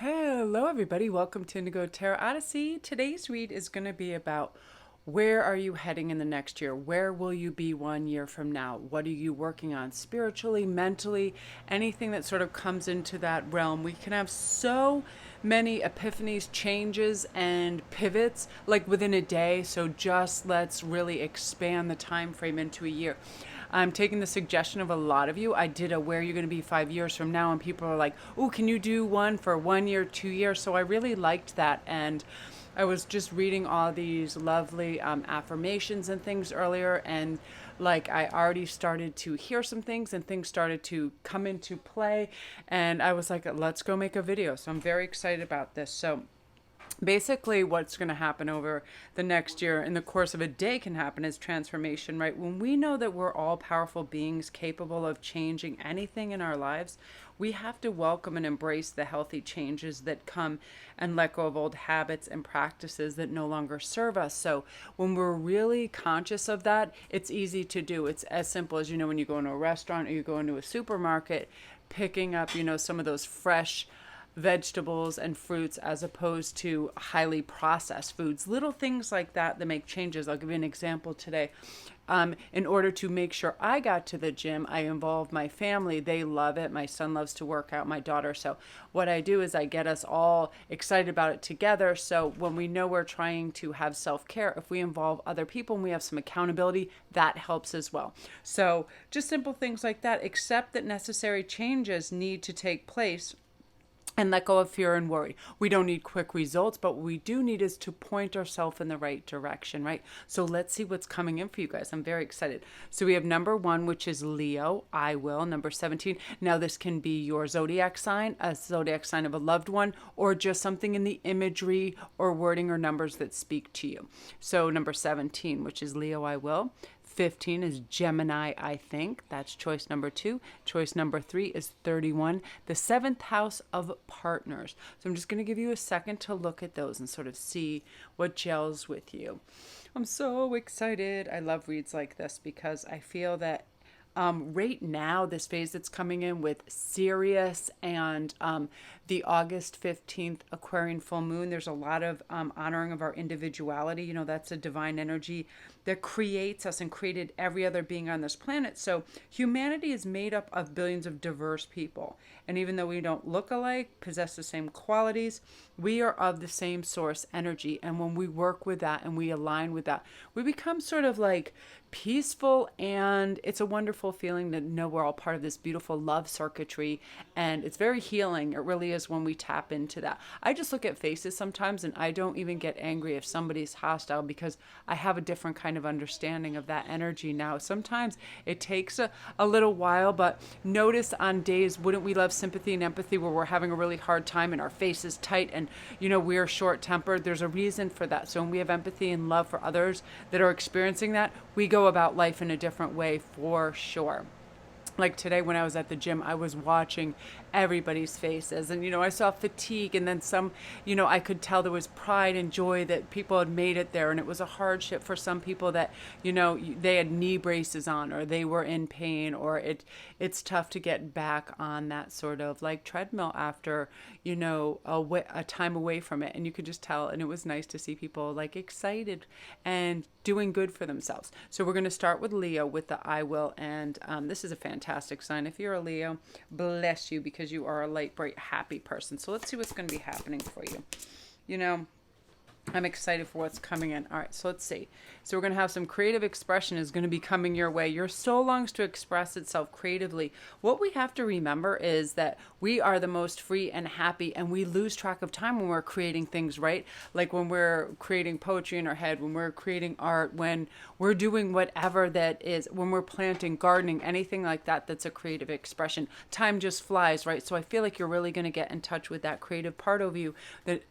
Hello, everybody. Welcome to Indigo Tarot Odyssey. Today's read is going to be about where are you heading in the next year? Where will you be 1 year from now? What are you working on spiritually, mentally, anything that sort of comes into that realm? We can have so many epiphanies, changes, and pivots like within a day. So just let's really expand the time frame into a year. I'm taking the suggestion of a lot of you. I did a where you're going to be 5 years from now, and people are like, "Oh, can you do one for 1 year, 2 years?" So I really liked that, and I was just reading all these lovely affirmations and things earlier, and like I already started to hear some things, and things started to come into play, and I was like, "Let's go make a video." So I'm very excited about this. So basically what's going to happen over the next year in the course of a day can happen is transformation, right? When we know that we're all powerful beings capable of changing anything in our lives, we have to welcome and embrace the healthy changes that come and let go of old habits and practices that no longer serve us. So when we're really conscious of that, it's easy to do. It's as simple as, when you go into a restaurant or you go into a supermarket, picking up, some of those fresh vegetables and fruits as opposed to highly processed foods. Little things like that that make changes. I'll give you an example today. In order to make sure I got to the gym, I involved my family. They love it. My son loves to work out, my daughter. So what I do is I get us all excited about it together. So when we know we're trying to have self-care, if we involve other people and we have some accountability, that helps as well. So just simple things like that. Accept that necessary changes need to take place and let go of fear and worry. We don't need quick results, but what we do need is to point ourselves in the right direction, right? So let's see what's coming in for you guys. I'm very excited. So we have number 1, which is Leo, I will. Number 17. Now this can be your zodiac sign, a zodiac sign of a loved one, or just something in the imagery or wording or numbers that speak to you. So number 17, which is Leo, I will. 15 is Gemini, I think. That's choice number 2. Choice number 3 is 31, the 7th house of partners. So I'm just going to give you a second to look at those and sort of see what gels with you. I'm so excited. I love reads like this because I feel that right now, this phase that's coming in with Sirius and the August 15th Aquarian full moon, there's a lot of honoring of our individuality. That's a divine energy that creates us and created every other being on this planet. So humanity is made up of billions of diverse people. And even though we don't look alike, possess the same qualities, we are of the same source energy. And when we work with that and we align with that, we become sort of like peaceful, and it's a wonderful feeling to know we're all part of this beautiful love circuitry, and it's very healing. It really is when we tap into that. I just look at faces sometimes and I don't even get angry if somebody's hostile because I have a different kind of understanding of that energy now. Sometimes it takes a little while, but notice on days, wouldn't we love sympathy and empathy where we're having a really hard time and our face is tight and we're short-tempered? There's a reason for that. So when we have empathy and love for others that are experiencing that, we go about life in a different way for sure. Like today when I was at the gym, I was watching everybody's faces, and I saw fatigue, and then some, I could tell there was pride and joy that people had made it there, and it was a hardship for some people that they had knee braces on, or they were in pain, or it's tough to get back on that sort of like treadmill after a time away from it. And you could just tell, and it was nice to see people like excited and doing good for themselves. So we're going to start with Leo with the I will, and this is a fantastic sign. If you're a Leo, bless you, because you are a light, bright, happy person. So let's see what's going to be happening for you. I'm excited for what's coming in. All right, so let's see. So we're going to have some creative expression is going to be coming your way. Your soul longs to express itself creatively. What we have to remember is that we are the most free and happy, and we lose track of time when we're creating things, right? Like when we're creating poetry in our head, when we're creating art, when we're doing whatever that is, when we're planting, gardening, anything like that, that's a creative expression. Time just flies, right? So I feel like you're really going to get in touch with that creative part of you that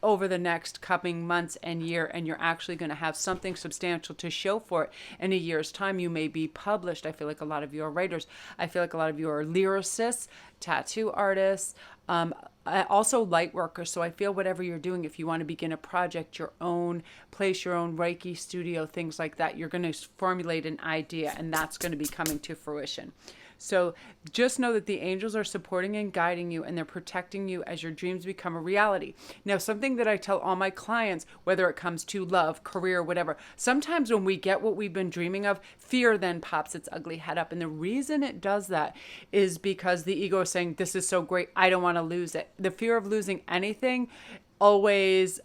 over the next coming months and year, and you're actually going to have something substantial to show for it in a year's time. You may be published. I feel like a lot of you are writers. I feel like a lot of you are lyricists, tattoo artists, also light workers. So I feel whatever you're doing, if you want to begin a project, your own place, your own Reiki studio, things like that, you're going to formulate an idea, and that's going to be coming to fruition. So just know that the angels are supporting and guiding you, and they're protecting you as your dreams become a reality. Now, something that I tell all my clients, whether it comes to love, career, whatever, sometimes when we get what we've been dreaming of, fear then pops its ugly head up. And the reason it does that is because the ego is saying, this is so great, I don't want to lose it. The fear of losing anything always,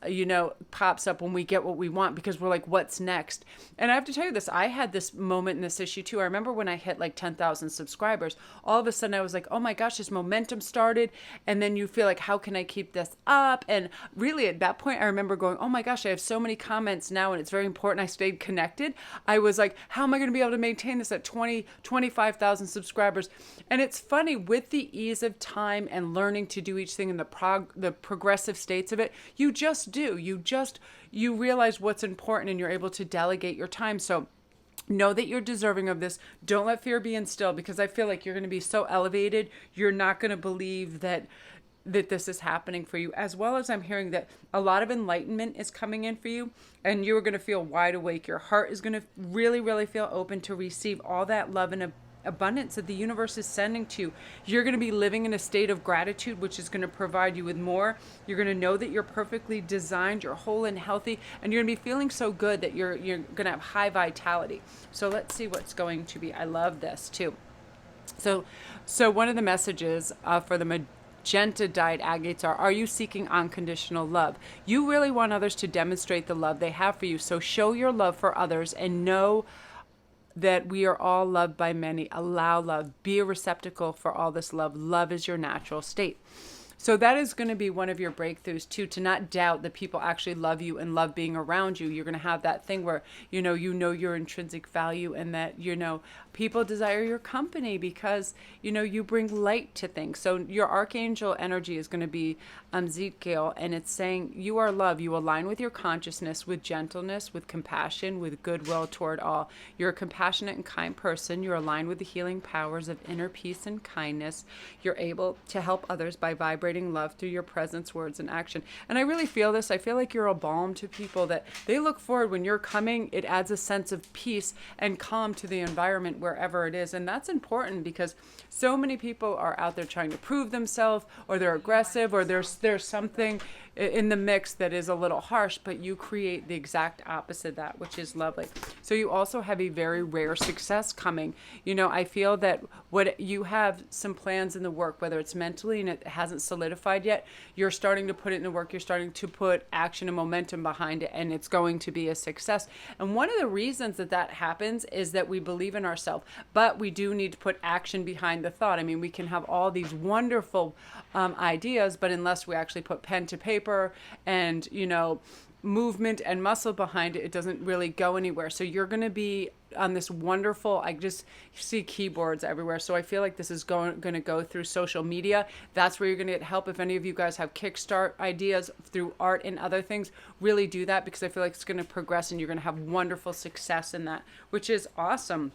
pops up when we get what we want, because we're like, what's next? And I have to tell you this, I had this moment in this issue too. I remember when I hit like 10,000 subscribers, all of a sudden I was like, oh my gosh, this momentum started. And then you feel like, how can I keep this up? And really at that point, I remember going, oh my gosh, I have so many comments now and it's very important I stayed connected. I was like, how am I going to be able to maintain this at 25,000 subscribers? And it's funny, with the ease of time and learning to do each thing in the progressive states of it, you just do. You realize what's important and you're able to delegate your time. So know that you're deserving of this. Don't let fear be instilled, because I feel like you're going to be so elevated, you're not going to believe that this is happening for you. As well as I'm hearing that a lot of enlightenment is coming in for you, and you're going to feel wide awake. Your heart is going to really, really feel open to receive all that love and abundance that the universe is sending to you. You're going to be living in a state of gratitude, which is going to provide you with more. You're going to know that you're perfectly designed, you're whole and healthy, and you're going to be feeling so good that you're going to have high vitality. So let's see what's going to be. I love this too. So one of the messages for the magenta dyed agates are you seeking unconditional love? You really want others to demonstrate the love they have for you. So show your love for others and know that we are all loved by many. Allow love. Be a receptacle for all this love. Love is your natural state. So that is going to be one of your breakthroughs too, to not doubt that people actually love you and love being around you. You're going to have that thing where, you know your intrinsic value, and that, people desire your company because, you bring light to things. So your archangel energy is going to be Ezekiel, and it's saying you are love. You align with your consciousness, with gentleness, with compassion, with goodwill toward all. You're a compassionate and kind person. You're aligned with the healing powers of inner peace and kindness. You're able to help others by vibrating love through your presence, words, and action. And I really feel this. I feel like you're a balm to people, that they look forward when you're coming. It adds a sense of peace and calm to the environment wherever it is. And that's important, because so many people are out there trying to prove themselves, or they're aggressive, or there's something in the mix that is a little harsh, but you create the exact opposite of that, which is lovely. So you also have a very rare success coming. I feel that what you have some plans in the work, whether it's mentally and it hasn't solidified yet, you're starting to put it in the work. You're starting to put action and momentum behind it, and it's going to be a success. And one of the reasons that happens is that we believe in ourselves, but we do need to put action behind the thought. I mean, we can have all these wonderful ideas, but unless we actually put pen to paper and movement and muscle behind it, it doesn't really go anywhere. So you're going to be on this wonderful, I just see keyboards everywhere. So I feel like this is going to go through social media. That's where you're going to get help. If any of you guys have Kickstart ideas through art and other things, really do that, because I feel like it's going to progress and you're going to have wonderful success in that, which is awesome.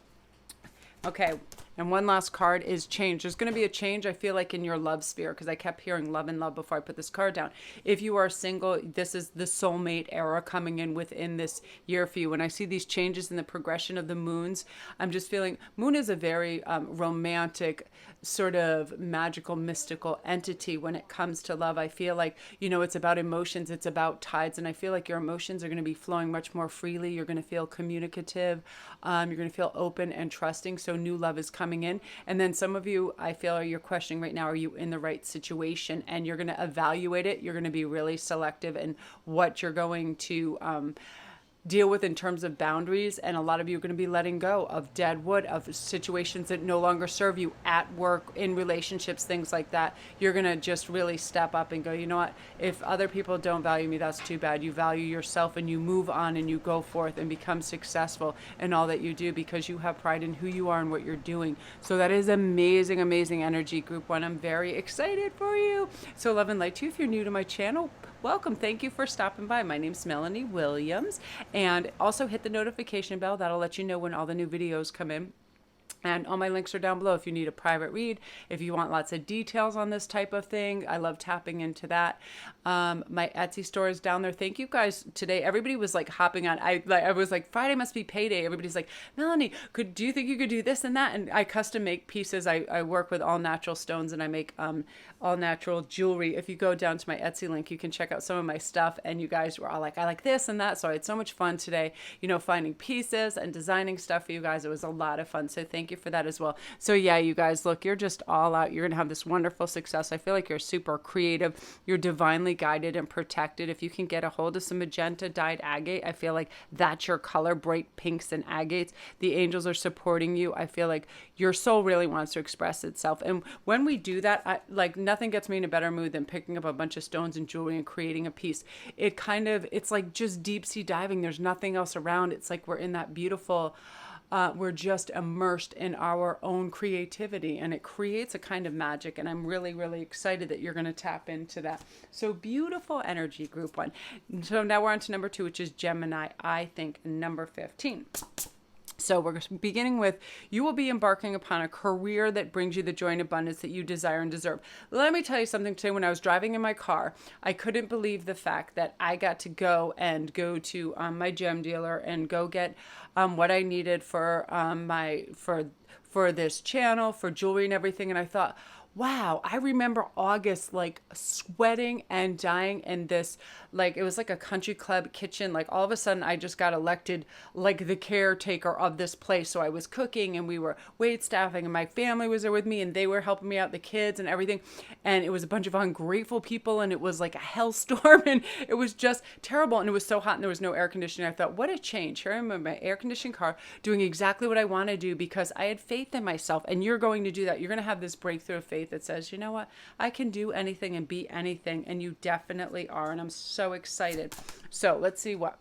Okay, and one last card is change. There's going to be a change, I feel like, in your love sphere, because I kept hearing love and love before I put this card down. If you are single, this is the soulmate era coming in within this year for you. When I see these changes in the progression of the moons, I'm just feeling moon is a very romantic, sort of magical, mystical entity when it comes to love. I feel like, it's about emotions, it's about tides, and I feel like your emotions are going to be flowing much more freely. You're going to feel communicative. You're going to feel open and trusting. So new love is coming in. And then some of you, I feel, you're questioning right now, are you in the right situation? And you're going to evaluate it. You're going to be really selective in what you're going to deal with in terms of boundaries. And a lot of you are going to be letting go of dead wood, of situations that no longer serve you at work, in relationships, things like that. You're going to just really step up and go, you know what, if other people don't value me, that's too bad. You value yourself, and you move on, and you go forth and become successful in all that you do, because you have pride in who you are and what you're doing. So that is amazing, amazing energy, group one. I'm very excited for you. So love and light to you. If you're new to my channel, welcome. Thank you for stopping by. My name's Melanie Williams. And also hit the notification bell. That'll let you know when all the new videos come in. And all my links are down below if you need a private read, if you want lots of details on this type of thing. I love tapping into that. My Etsy store is down there. Thank you guys today. Everybody was like hopping on. I was like, Friday must be payday. Everybody's like, Melanie, do you think you could do this and that? And I custom make pieces. I work with all natural stones, and I make all natural jewelry. If you go down to my Etsy link, you can check out some of my stuff. And you guys were all like, I like this and that. So I had so much fun today, finding pieces and designing stuff for you guys. It was a lot of fun. So thank you for that as well. So yeah, you guys, look, you're just all out. You're going to have this wonderful success. I feel like you're super creative. You're divinely guided and protected. If you can get a hold of some magenta dyed agate, I feel like that's your color, bright pinks and agates. The angels are supporting you. I feel like your soul really wants to express itself. And when we do that, nothing gets me in a better mood than picking up a bunch of stones and jewelry and creating a piece. It's like just deep sea diving. There's nothing else around. It's like we're in that beautiful, we're just immersed in our own creativity, and it creates a kind of magic. And I'm really, really excited that you're going to tap into that. So beautiful energy, group 1. So now we're on to number 2, which is Gemini, I think, number 15. So we're beginning with, you will be embarking upon a career that brings you the joy and abundance that you desire and deserve. Let me tell you something today. When I was driving in my car, I couldn't believe the fact that I got to go to my gem dealer and go get what I needed for for this channel, for jewelry and everything. And I thought, wow, I remember August, like sweating and dying in this, like, it was like a country club kitchen. Like all of a sudden I just got elected like the caretaker of this place. So I was cooking and we were wait staffing and my family was there with me and they were helping me out, the kids and everything. And it was a bunch of ungrateful people and it was like a hellstorm and it was just terrible. And it was so hot and there was no air conditioning. I thought, what a change. Here I am in my air conditioned car doing exactly what I want to do because I had faith in myself. And you're going to do that. You're going to have this breakthrough of faith that says, you know what, I can do anything and be anything. And you definitely are. And I'm so excited. So let's see what.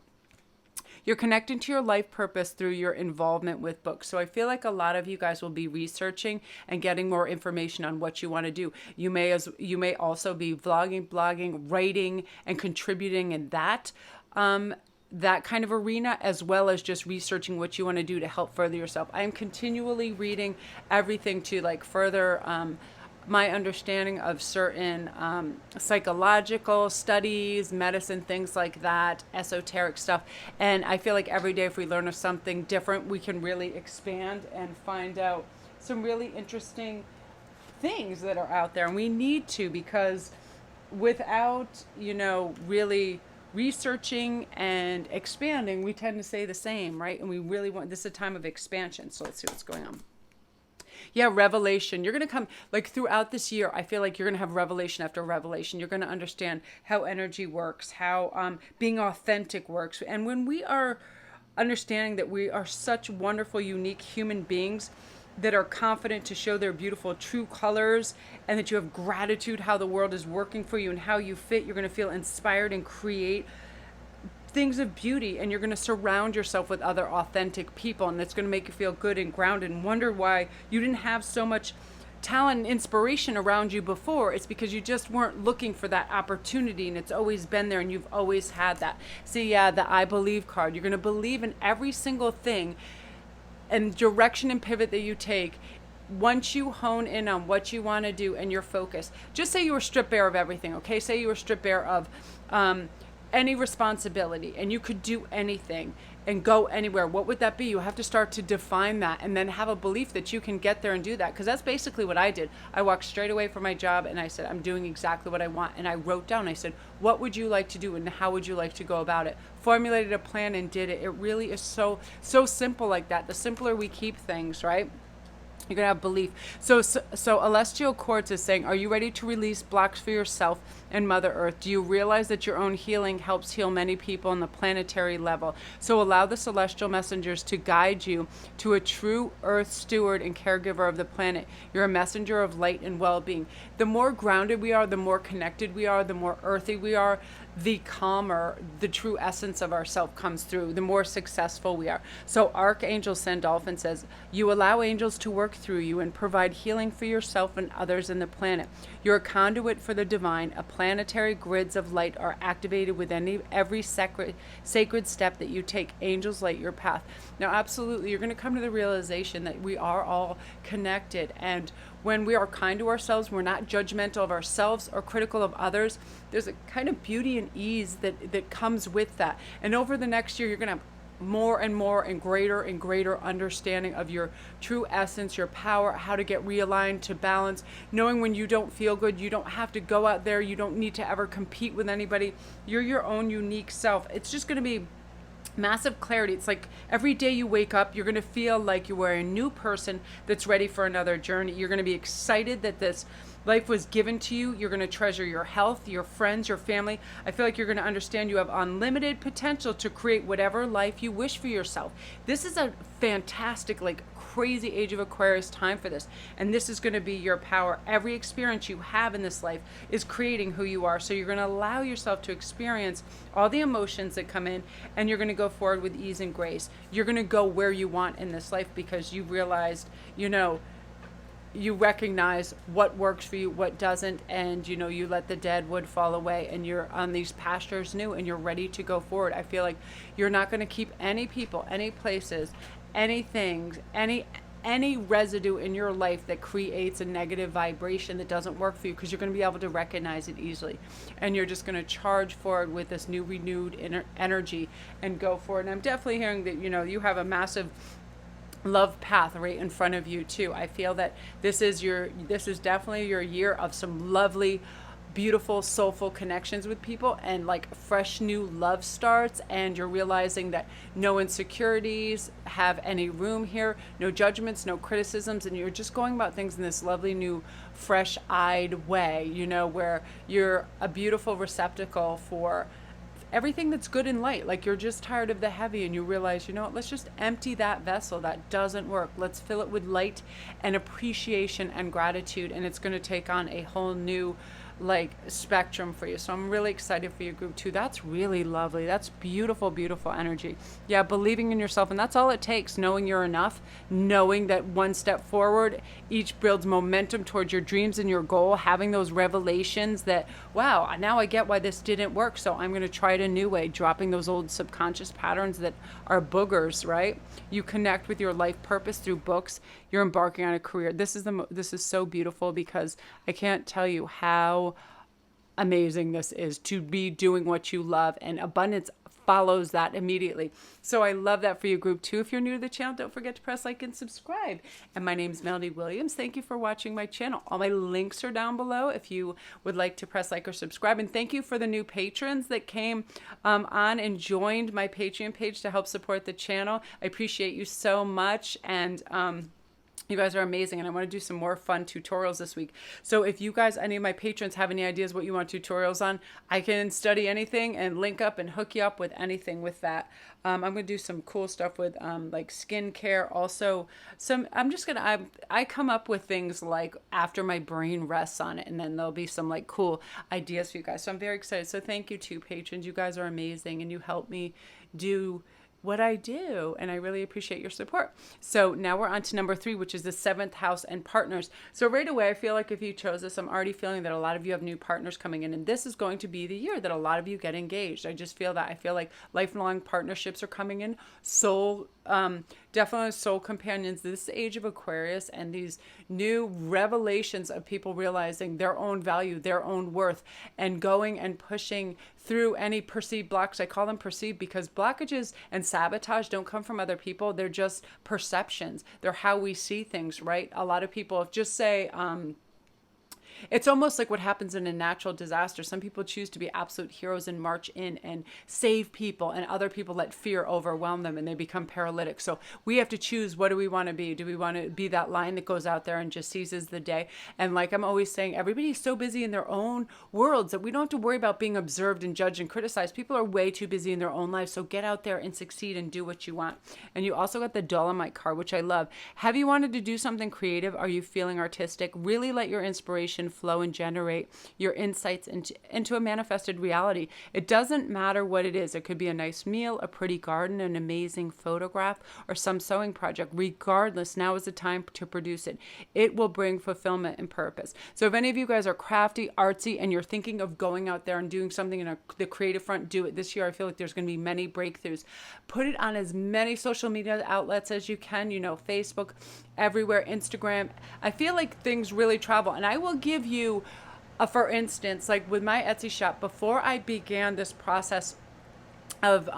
You're connecting to your life purpose through your involvement with books. So I feel like a lot of you guys will be researching and getting more information on what you want to do. You may also be vlogging, blogging, writing, and contributing in that kind of arena, as well as just researching what you want to do to help further yourself. I am continually reading everything to like further my understanding of certain psychological studies, medicine, things like that, esoteric stuff. And I feel like every day if we learn of something different, we can really expand and find out some really interesting things that are out there. And we need to, because without, really researching and expanding, we tend to stay the same, right? And we really want, this is a time of expansion. So let's see what's going on. Yeah, revelation. You're going to come, like throughout this year, I feel like you're going to have revelation after revelation. You're going to understand how energy works, how being authentic works. And when we are understanding that we are such wonderful, unique human beings that are confident to show their beautiful true colors, and that you have gratitude how the world is working for you and how you fit, you're going to feel inspired and create things of beauty, and you're going to surround yourself with other authentic people, and it's going to make you feel good and grounded and wonder why you didn't have so much talent and inspiration around you before. It's because you just weren't looking for that opportunity, and it's always been there and you've always had that. See, yeah, the I believe card. You're going to believe in every single thing and direction and pivot that you take. Once you hone in on what you want to do and your focus, just say you were stripped bare of everything, okay? Say you were stripped bare of any responsibility and you could do anything and go anywhere. What would that be? You have to start to define that and then have a belief that you can get there and do that. Because that's basically what I did. I walked straight away from my job and I said, I'm doing exactly what I want. And I wrote down, I said, what would you like to do and how would you like to go about it? Formulated a plan and did it. It really is so simple like that. The simpler we keep things, right? You're going to have belief. So Celestial Quartz is saying, are you ready to release blocks for yourself and Mother Earth? Do you realize that your own healing helps heal many people on the planetary level? So allow the celestial messengers to guide you to a true Earth steward and caregiver of the planet. You're a messenger of light and well-being. The more grounded we are, the more connected we are, the more earthy we are, the calmer the true essence of ourself comes through, the more successful we are. So Archangel Sandalphon says, you allow angels to work through you and provide healing for yourself and others in the planet. You're a conduit for the divine. A planetary grids of light are activated with every sacred step that you take. Angels light your path. Now, absolutely, you're going to come to the realization that we are all connected. And when we are kind to ourselves, we're not judgmental of ourselves or critical of others. There's a kind of beauty and ease that comes with that. And over the next year, you're going to have more and more and greater understanding of your true essence, your power, how to get realigned to balance, knowing when you don't feel good, you don't have to go out there, you don't need to ever compete with anybody. You're your own unique self. It's just going to be massive clarity. It's like every day you wake up, you're going to feel like you are a new person that's ready for another journey. You're going to be excited that this life was given to you. You're going to treasure your health, your friends, your family. I feel like you're going to understand you have unlimited potential to create whatever life you wish for yourself. This is a fantastic, like crazy age of Aquarius time for this. And this is going to be your power. Every experience you have in this life is creating who you are. So you're going to allow yourself to experience all the emotions that come in, and you're going to go forward with ease and grace. You're going to go where you want in this life because you realized, you recognize what works for you, what doesn't, and you let the dead wood fall away, and you're on these pastures new, and you're ready to go forward. I feel like you're not going to keep any people, any places, any things, any residue in your life that creates a negative vibration that doesn't work for you, because you're going to be able to recognize it easily, and you're just going to charge forward with this new renewed energy and go forward. And I'm definitely hearing that you have a massive love path right in front of you too. I feel that this is definitely your year of some lovely, beautiful, soulful connections with people, and like fresh new love starts, and you're realizing that no insecurities have any room here, no judgments, no criticisms, and you're just going about things in this lovely new fresh-eyed way, where you're a beautiful receptacle for everything that's good and light. Like you're just tired of the heavy, and you realize, let's just empty that vessel that doesn't work. Let's fill it with light and appreciation and gratitude, and it's going to take on a whole new spectrum for you. So I'm really excited for your group 2. That's really lovely. That's beautiful, beautiful energy. Yeah, believing in yourself, and that's all it takes. Knowing you're enough, knowing that one step forward each builds momentum towards your dreams and your goal, having those revelations that, wow, now I get why this didn't work, so I'm going to try it a new way, dropping those old subconscious patterns that are boogers, right? You connect with your life purpose through books. You're embarking on a career. This is so beautiful, because I can't tell you how amazing this is to be doing what you love, and abundance follows that immediately. So I love that for you, group 2. If you're new to the channel, don't forget to press like and subscribe. And my name's Melody Williams. Thank you for watching my channel. All my links are down below if you would like to press like or subscribe. And thank you for the new patrons that came on and joined my Patreon page to help support the channel. I appreciate you so much. And you guys are amazing, and I want to do some more fun tutorials this week. So if you guys, any of my patrons, have any ideas what you want tutorials on, I can study anything and link up and hook you up with anything with that. I'm going to do some cool stuff with like skincare. Also, I come up with things like after my brain rests on it, and then there'll be some like cool ideas for you guys. So I'm very excited. So thank you to patrons. You guys are amazing, and you help me do what I do, and I really appreciate your support. So now we're on to number 3, which is the 7th house and partners. So right away, I feel like if you chose this, I'm already feeling that a lot of you have new partners coming in, and this is going to be the year that a lot of you get engaged. I just feel that. I feel like lifelong partnerships are coming in. Definitely soul companions. This age of Aquarius, and these new revelations of people realizing their own value, their own worth, and going and pushing through any perceived blocks. I call them perceived because blockages and sabotage don't come from other people. They're just perceptions. They're how we see things, right? A lot of people just say, it's almost like what happens in a natural disaster. Some people choose to be absolute heroes and march in and save people, and other people let fear overwhelm them and they become paralytic. So we have to choose, what do we want to be? Do we want to be that lion that goes out there and just seizes the day? And like I'm always saying, everybody's so busy in their own worlds that we don't have to worry about being observed and judged and criticized. People are way too busy in their own lives. So get out there and succeed and do what you want. And you also got the Dolomite card, which I love. Have you wanted to do something creative? Are you feeling artistic? Really let your inspiration and flow and generate your insights into a manifested reality. It doesn't matter what it is. It could be a nice meal, a pretty garden, an amazing photograph, or some sewing project. Regardless, now is the time to produce it. It will bring fulfillment and purpose. So if any of you guys are crafty, artsy, and you're thinking of going out there and doing something in the creative front, do it. This year, I feel like there's going to be many breakthroughs. Put it on as many social media outlets as you can, Facebook, everywhere, Instagram. I feel like things really travel. And I will give you, for instance, like with my Etsy shop, before I began this process of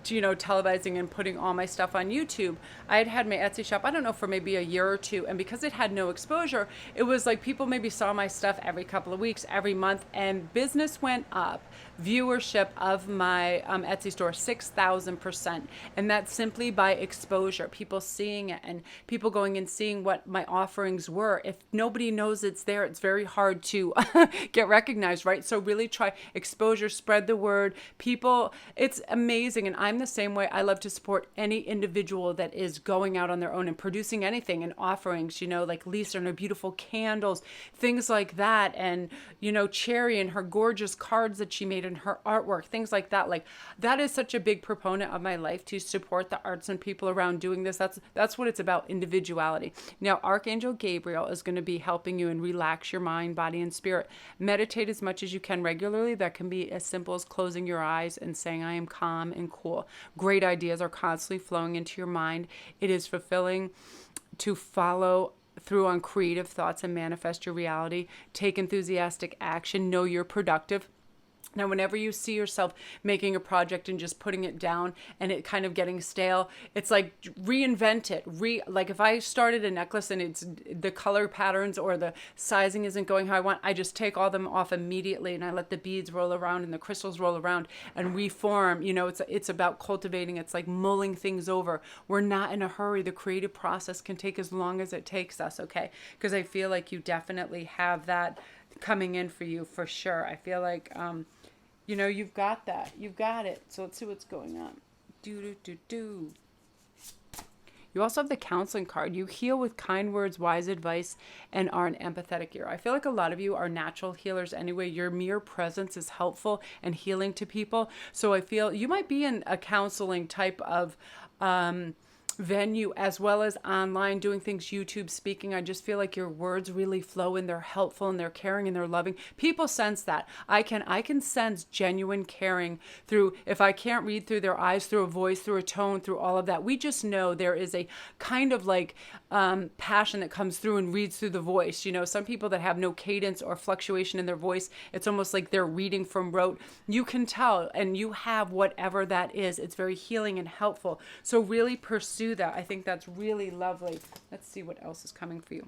televising and putting all my stuff on YouTube, I had my Etsy shop, I don't know, for maybe a year or two. And because it had no exposure, it was like people maybe saw my stuff every couple of weeks, every month, and business went up. Viewership of my Etsy store, 6,000%. And that's simply by exposure, people seeing it and people going and seeing what my offerings were. If nobody knows it's there, it's very hard to get recognized, right? So really try exposure, spread the word. People, it's amazing. And I'm the same way. I love to support any individual that is going out on their own and producing anything and offerings, like Lisa and her beautiful candles, things like that. And, Cherry and her gorgeous cards that she made and her artwork, things like that. Like that is such a big proponent of my life, to support the arts and people around doing this. That's what it's about, individuality. Now, Archangel Gabriel is going to be helping you and relax your mind, body, and spirit. Meditate as much as you can regularly. That can be as simple as closing your eyes and saying, I am calm and cool. Great ideas are constantly flowing into your mind. It is fulfilling to follow through on creative thoughts and manifest your reality. Take enthusiastic action. Know you're productive. Now, whenever you see yourself making a project and just putting it down and it kind of getting stale, it's like reinvent it. Like if I started a necklace and it's the color patterns or the sizing isn't going how I want, I just take all them off immediately and I let the beads roll around and the crystals roll around and reform. It's about cultivating. It's like mulling things over. We're not in a hurry. The creative process can take as long as it takes us, okay? Because I feel like you definitely have that coming in for you for sure. I feel like you've got that. You've got it. So let's see what's going on. You also have the counseling card. You heal with kind words, wise advice, and are an empathetic ear. I feel like a lot of you are natural healers anyway. Your mere presence is helpful and healing to people. So I feel you might be in a counseling type of venue as well as online doing things, YouTube speaking. I just feel like your words really flow and they're helpful and they're caring and they're loving. People sense that. I can sense genuine caring through, if I can't read through their eyes, through a voice, through a tone, through all of that. We just know there is a kind of like passion that comes through and reads through the voice. Some people that have no cadence or fluctuation in their voice, it's almost like they're reading from rote. You can tell, and you have whatever that is. It's very healing and helpful. So really pursue that. I think that's really lovely. Let's see what else is coming for you.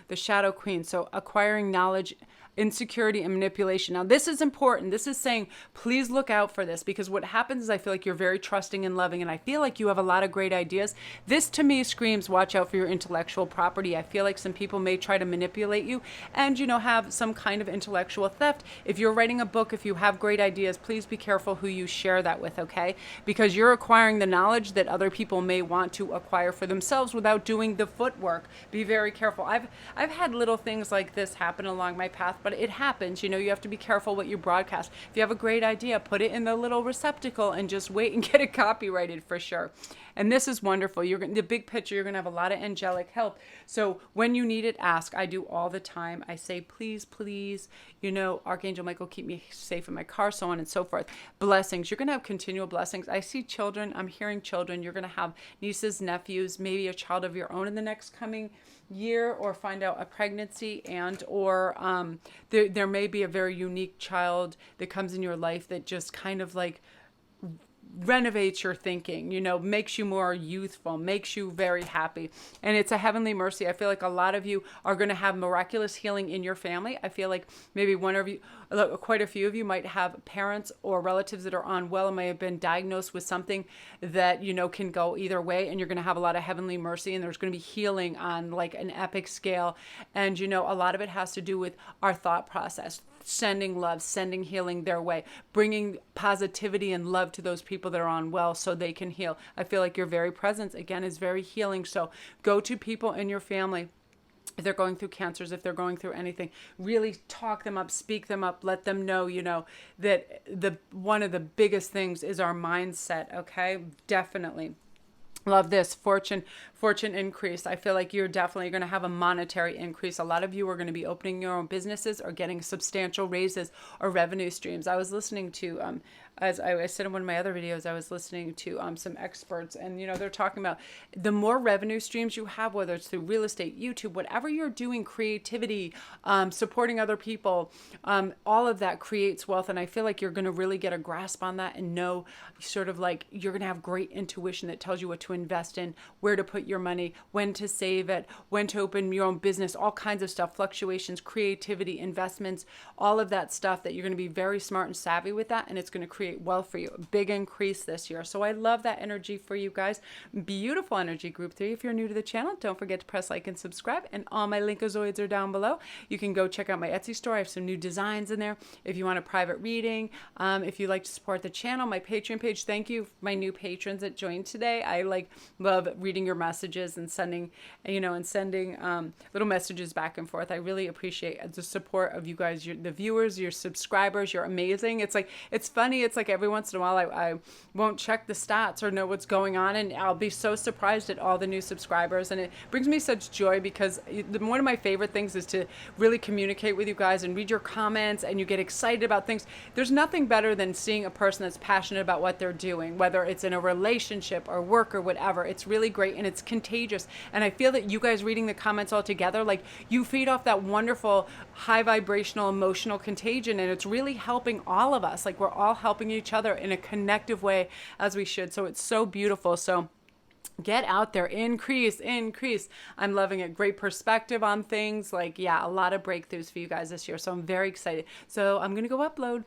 The Shadow Queen. So acquiring knowledge, insecurity, and manipulation. Now, this is important. This is saying, please look out for this, because what happens is I feel like you're very trusting and loving, and I feel like you have a lot of great ideas. This, to me, screams, watch out for your intellectual property. I feel like some people may try to manipulate you and, have some kind of intellectual theft. If you're writing a book, if you have great ideas, please be careful who you share that with, okay? Because you're acquiring the knowledge that other people may want to acquire for themselves without doing the footwork. Be very careful. I've had little things like this happen along my path, but it happens. You have to be careful what you broadcast. If you have a great idea, put it in the little receptacle and just wait and get it copyrighted for sure. And this is wonderful. The big picture, you're going to have a lot of angelic help. So when you need it, ask. I do all the time. I say, please, please, Archangel Michael, keep me safe in my car, so on and so forth. Blessings. You're going to have continual blessings. I see children. I'm hearing children. You're going to have nieces, nephews, maybe a child of your own in the next coming year, or find out a pregnancy, and or there may be a very unique child that comes in your life that just kind of like renovates your thinking, makes you more youthful, makes you very happy. And it's a heavenly mercy. I feel like a lot of you are going to have miraculous healing in your family. I feel like maybe one of you, quite a few of you might have parents or relatives that are unwell and may have been diagnosed with something that, can go either way. And you're going to have a lot of heavenly mercy, and there's going to be healing on like an epic scale. And, a lot of it has to do with our thought process. Sending love, sending healing their way, bringing positivity and love to those people that are unwell so they can heal. I feel like your very presence, again, is very healing. So go to people in your family if they're going through cancers, if they're going through anything, really talk them up, speak them up, let them know, that one of the biggest things is our mindset. Okay. Definitely. Love this fortune increase. I feel like you're definitely going to have a monetary increase. A lot of you are going to be opening your own businesses or getting substantial raises or revenue streams. I was listening to, as I said in one of my other videos, I was listening to some experts, and they're talking about the more revenue streams you have, whether it's through real estate, YouTube, whatever you're doing, creativity, supporting other people, all of that creates wealth. And I feel like you're going to really get a grasp on that and know sort of like you're going to have great intuition that tells you what to invest in, where to put your money, when to save it, when to open your own business, all kinds of stuff, fluctuations, creativity, investments, all of that stuff, that you're going to be very smart and savvy with that. And it's going to create wealth for you. A big increase this year. So I love that energy for you guys. Beautiful energy, group 3. If you're new to the channel, don't forget to press like and subscribe. And all my linkazoids are down below. You can go check out my Etsy store. I have some new designs in there. If you want a private reading, if you like to support the channel, my Patreon page. Thank you, my new patrons that joined today. I love reading your messages and sending little messages back and forth. I really appreciate the support of you guys, the viewers, your subscribers. You're amazing. It's funny. It's like every once in a while I won't check the stats or know what's going on, and I'll be so surprised at all the new subscribers, and it brings me such joy, because one of my favorite things is to really communicate with you guys and read your comments, and you get excited about things. There's nothing better than seeing a person that's passionate about what they're doing, whether it's in a relationship or work or whatever. It's really great, and it's contagious. And I feel that you guys reading the comments all together, like, you feed off that wonderful high vibrational emotional contagion, and it's really helping all of us. Like, we're all helping each other in a connective way, as we should. So it's so beautiful. So get out there, increase. I'm loving it. Great perspective on things. A lot of breakthroughs for you guys this year. So I'm very excited. So I'm going to go upload.